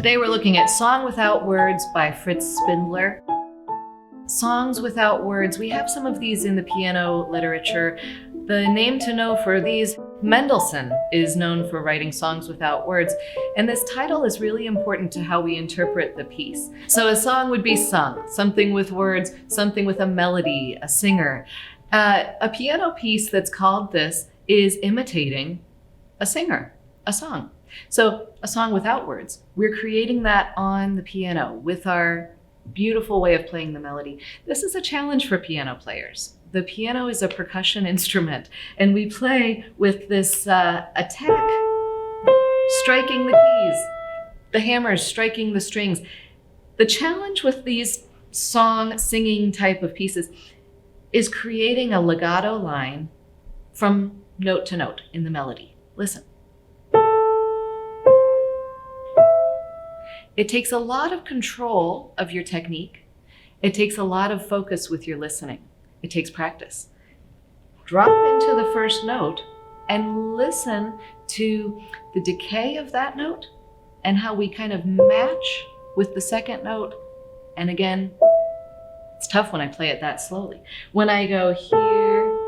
Today we're looking at Song Without Words by Fritz Spindler. Songs without words, we have some of these in the piano literature. The name to know for these, Mendelssohn is known for writing songs without words, and this title is really important to how we interpret the piece. So a song would be sung, something with words, something with a melody, a singer. A piano piece that's called this is imitating a singer, a song. So a song without words, we're creating that on the piano with our beautiful way of playing the melody. This is a challenge for piano players. The piano is a percussion instrument, and we play with this attack, striking the keys, the hammers striking the strings. The challenge with these song singing type of pieces is creating a legato line from note to note in the melody. Listen. It takes a lot of control of your technique. It takes a lot of focus with your listening. It takes practice. Drop into the first note and listen to the decay of that note and how we kind of match with the second note. And again, it's tough when I play it that slowly. When I go here,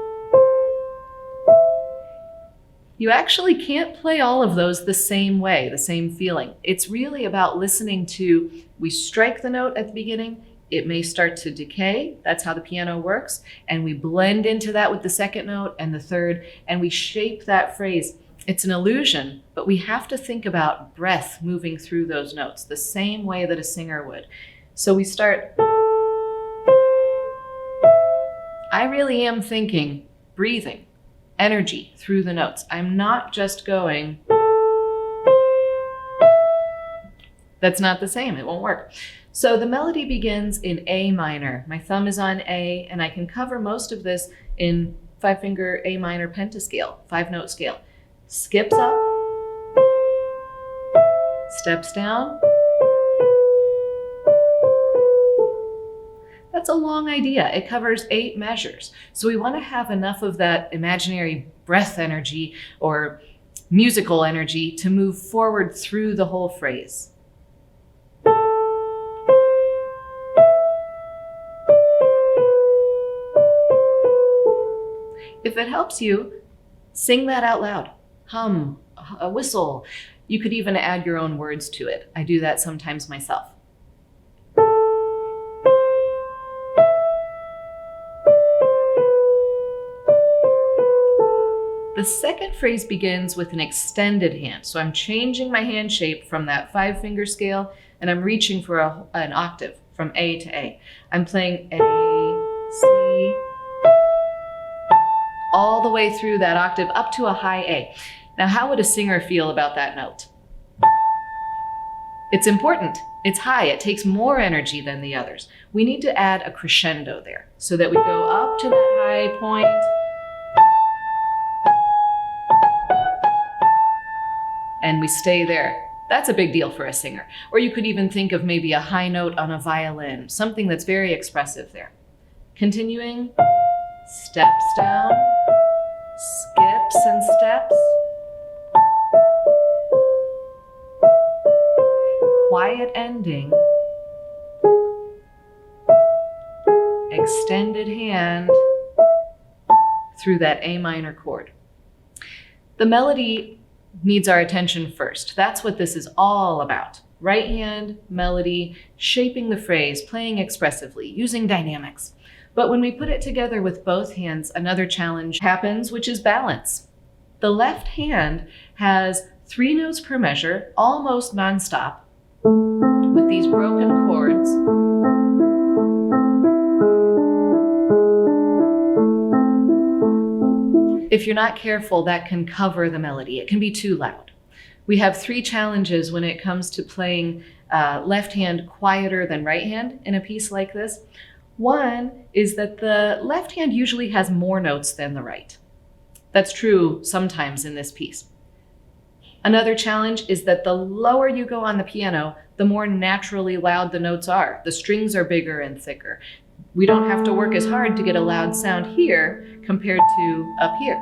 you actually can't play all of those the same way, the same feeling. It's really about listening to, we strike the note at the beginning, it may start to decay, that's how the piano works, and we blend into that with the second note and the third, and we shape that phrase. It's an illusion, but we have to think about breath moving through those notes, the same way that a singer would. So we start, I really am thinking, breathing, energy through the notes. I'm not just going, that's not the same, it won't work. So the melody begins in A minor. My thumb is on A, and I can cover most of this in 5-finger A minor pentascale, 5-note scale. Skips up, steps down. That's a long idea. It covers 8 measures. So we want to have enough of that imaginary breath energy or musical energy to move forward through the whole phrase. If it helps you, sing that out loud. Hum, a whistle. You could even add your own words to it. I do that sometimes myself. The second phrase begins with an extended hand. So I'm changing my hand shape from that 5-finger scale, and I'm reaching for an octave from A to A. I'm playing A, C, all the way through that octave up to a high A. Now, how would a singer feel about that note? It's important. It's high. It takes more energy than the others. We need to add a crescendo there so that we go up to that high point, and we stay there. That's a big deal for a singer. Or you could even think of maybe a high note on a violin, something that's very expressive there. Continuing, steps down, skips and steps. Quiet ending. Extended hand through that A minor chord. The melody needs our attention first. That's what this is all about. Right hand, melody, shaping the phrase, playing expressively, using dynamics. But when we put it together with both hands, another challenge happens, which is balance. The left hand has 3 notes per measure, almost nonstop, with these broken chords. If you're not careful, that can cover the melody. It can be too loud. We have 3 challenges when it comes to playing left hand quieter than right hand in a piece like this. One is that the left hand usually has more notes than the right. That's true sometimes in this piece. Another challenge is that the lower you go on the piano, the more naturally loud the notes are. The strings are bigger and thicker. We don't have to work as hard to get a loud sound here compared to up here.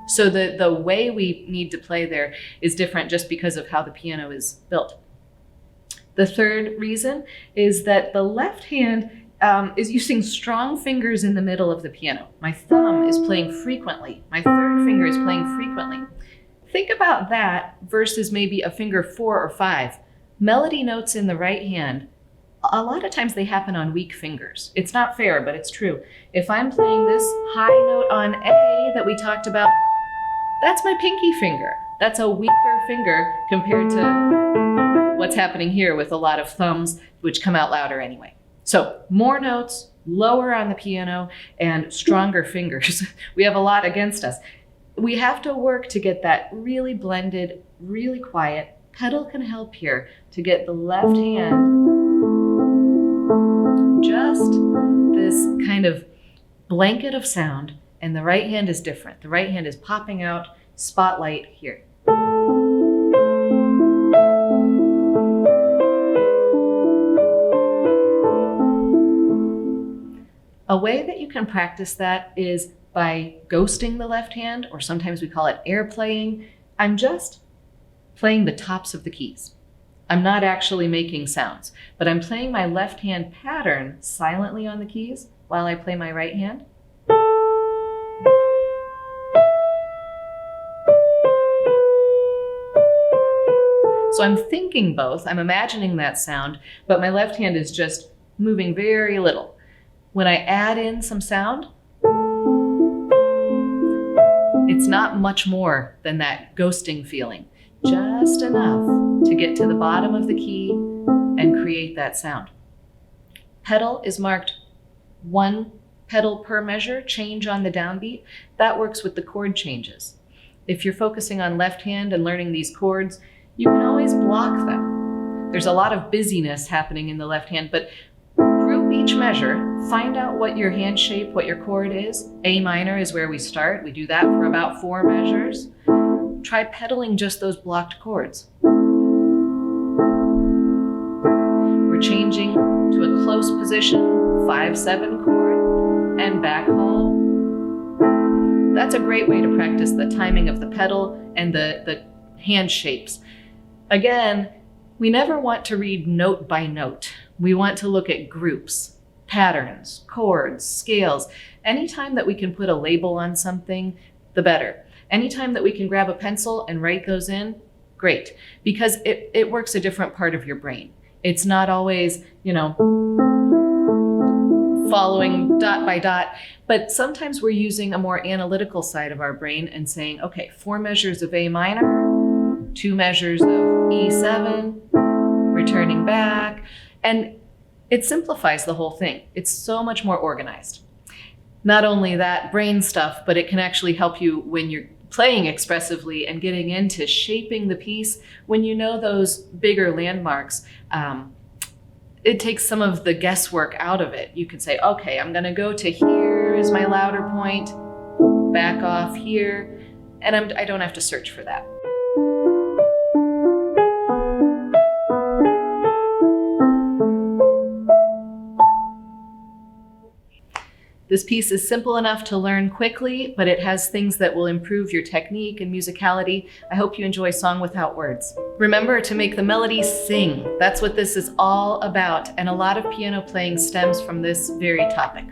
So the way we need to play there is different just because of how the piano is built. The third reason is that the left hand is using strong fingers in the middle of the piano. My thumb is playing frequently. My third finger is playing frequently. Think about that versus maybe a finger 4 or 5. Melody notes in the right hand, a lot of times they happen on weak fingers. It's not fair, but it's true. If I'm playing this high note on A that we talked about, that's my pinky finger. That's a weaker finger compared to what's happening here with a lot of thumbs, which come out louder anyway. So more notes, lower on the piano, and stronger fingers. We have a lot against us. We have to work to get that really blended, really quiet. Pedal can help here to get the left hand just this kind of blanket of sound, and the right hand is different. The right hand is popping out, spotlight here. A way that you can practice that is by ghosting the left hand, or sometimes we call it air playing. I'm just playing the tops of the keys. I'm not actually making sounds, but I'm playing my left hand pattern silently on the keys while I play my right hand. So I'm thinking both, I'm imagining that sound, but my left hand is just moving very little. When I add in some sound, it's not much more than that ghosting feeling. Just enough to get to the bottom of the key and create that sound. Pedal is marked 1 pedal per measure, change on the downbeat. That works with the chord changes. If you're focusing on left hand and learning these chords, you can always block them. There's a lot of busyness happening in the left hand, but group each measure, find out what your hand shape, what your chord is. A minor is where we start. We do that for about 4 measures. Try pedaling just those blocked chords. We're changing to a close position, 5-7 chord, and back hall. That's a great way to practice the timing of the pedal and the hand shapes. Again, we never want to read note by note. We want to look at groups, patterns, chords, scales. Anytime that we can put a label on something, the better. Anytime that we can grab a pencil and write those in, great, because it works a different part of your brain. It's not always, following dot by dot, but sometimes we're using a more analytical side of our brain and saying, okay, 4 measures of A minor, 2 measures of E7, returning back, and it simplifies the whole thing. It's so much more organized. Not only that brain stuff, but it can actually help you when you're playing expressively and getting into shaping the piece. When you know those bigger landmarks, it takes some of the guesswork out of it. You can say, okay, I'm gonna go to here is my louder point, back off here, and I don't have to search for that. This piece is simple enough to learn quickly, but it has things that will improve your technique and musicality. I hope you enjoy Song Without Words. Remember to make the melody sing. That's what this is all about, and a lot of piano playing stems from this very topic.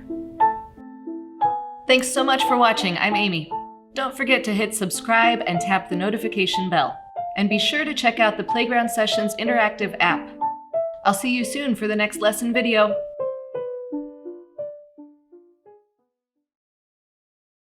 Thanks so much for watching. I'm Amy. Don't forget to hit subscribe and tap the notification bell. And be sure to check out the Playground Sessions interactive app. I'll see you soon for the next lesson video.